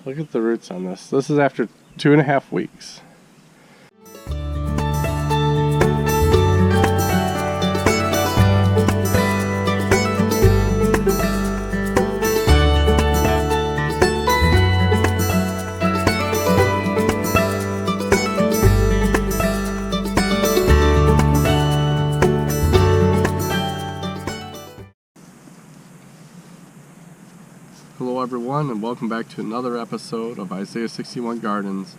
Look at the roots on this. This is after 2.5 weeks. Hello everyone, and welcome back to another episode of Isaiah 61 Gardens.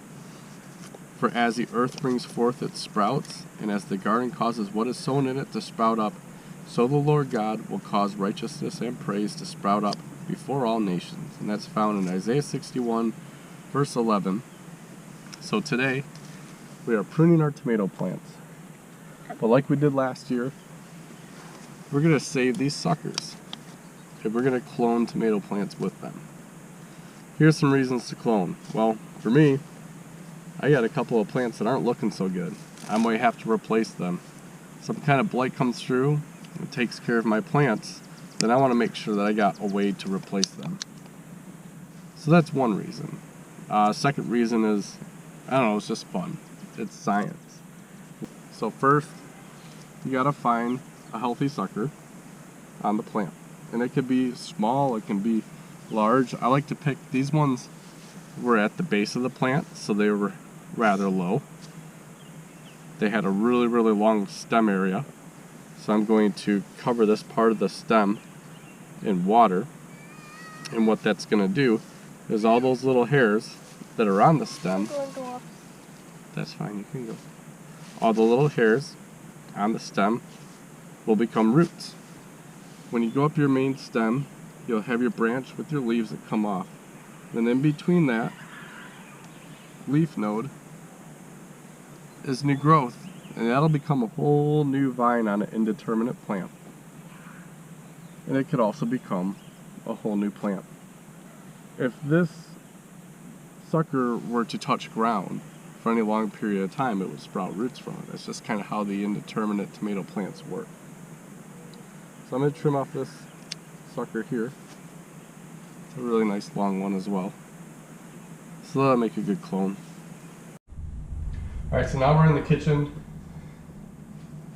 For as the earth brings forth its sprouts, and as the garden causes what is sown in it to sprout up, so the Lord God will cause righteousness and praise to sprout up before all nations. And that's found in Isaiah 61, verse 11. So today, we are pruning our tomato plants. But like we did last year, we're going to save these suckers. Okay, we're going to clone tomato plants with them. Here's some reasons to clone. Well, for me, I got a couple of plants that aren't looking so good. I might have to replace them. Some kind of blight comes through and takes care of my plants, then I want to make sure that I got a way to replace them. So that's one reason. Second reason is, I don't know, it's just fun. It's science. So first, you gotta find a healthy sucker on the plant. And it could be small, it can be large. I like to pick, these ones were at the base of the plant, so they were rather low. They had a really long stem area. So I'm going to cover this part of the stem in water. And what that's going to do is all those little hairs that are on the stem, that's fine, you can go. All the little hairs on the stem will become roots. When you go up your main stem, you'll have your branch with your leaves that come off. And in between that leaf node is new growth, and that'll become a whole new vine on an indeterminate plant. And it could also become a whole new plant. If this sucker were to touch ground for any long period of time, it would sprout roots from it. That's just kind of how the indeterminate tomato plants work. So I'm going to trim off this sucker here. It's a really nice long one as well. So that'll make a good clone. Alright, so now we're in the kitchen.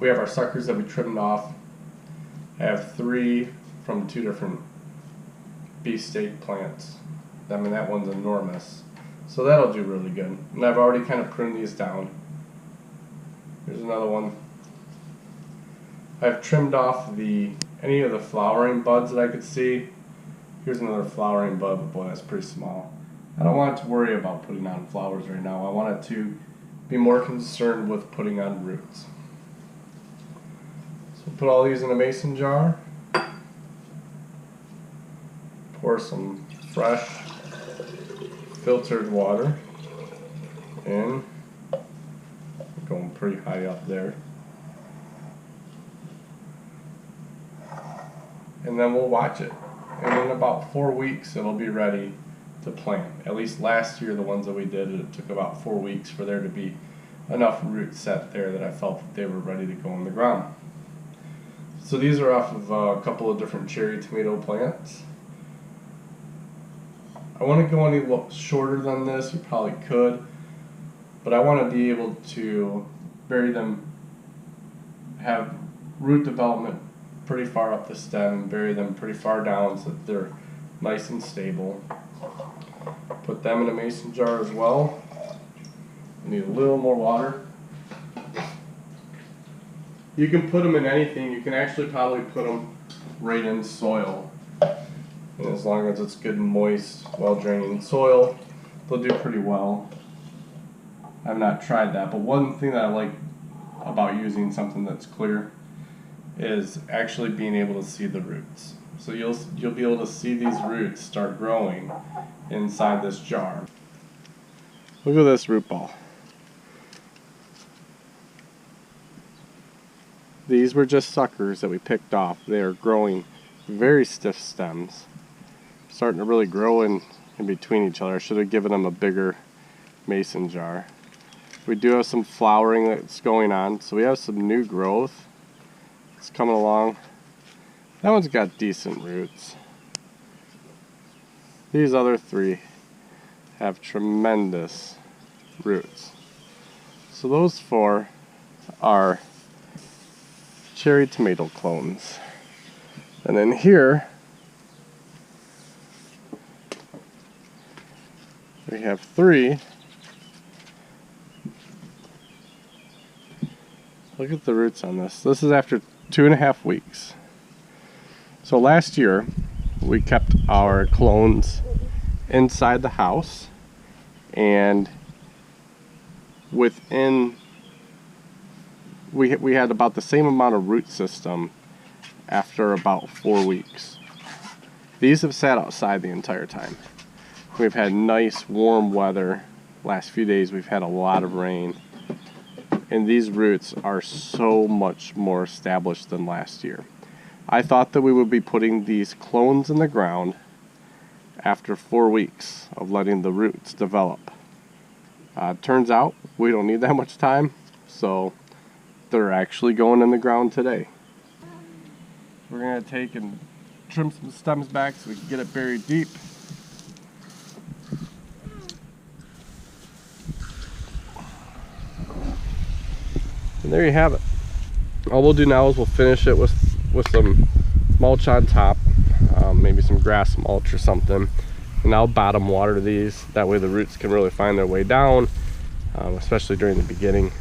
We have our suckers that we trimmed off. I have 3 from 2 different beefsteak plants. I mean, that one's enormous. So that'll do really good. And I've already kind of pruned these down. Here's another one. I've trimmed off any of the flowering buds that I could see. Here's another flowering bud, but boy, that's pretty small. I don't want it to worry about putting on flowers right now. I want it to be more concerned with putting on roots. So we'll put all these in a mason jar. Pour some fresh filtered water in. Going pretty high up there. And then we'll watch it. And in about 4 weeks, it'll be ready to plant. At least last year, the ones that we did, it took about 4 weeks for there to be enough roots set there that I felt that they were ready to go in the ground. So these are off of a couple of different cherry tomato plants. I want to go any shorter than this, you probably could, but I want to be able to bury them, have root development pretty far up the stem and bury them pretty far down so that they're nice and stable. Put them in a mason jar as well. Need a little more water. You can put them in anything. You can actually probably put them right in soil. And as long as it's good and moist, well draining soil, they'll do pretty well. I've not tried that, but one thing that I like about using something that's clear is actually being able to see the roots. So you'll be able to see these roots start growing inside this jar. Look at this root ball. These were just suckers that we picked off. They are growing very stiff stems, starting to really grow in between each other. I should have given them a bigger mason jar. We do have some flowering that's going on, so we have some new growth. It's coming along. That one's got decent roots. These other 3 have tremendous roots. So those 4 are cherry tomato clones. And then here we have 3. Look at the roots on this. This is after 2.5 weeks. So last year we kept our clones inside the house, and within we had about the same amount of root system after about 4 weeks. These have sat outside the entire time. We've had nice warm weather. Last few days we've had a lot of rain, and these roots are so much more established than last year. I thought that we would be putting these clones in the ground after 4 weeks of letting the roots develop. Turns out we don't need that much time, so they're actually going in the ground today. We're going to take and trim some stems back so we can get it buried deep. And there you have it. All we'll do now is we'll finish it with some mulch on top, maybe some grass mulch or something, and I'll bottom water these. That way the roots can really find their way down, especially during the beginning.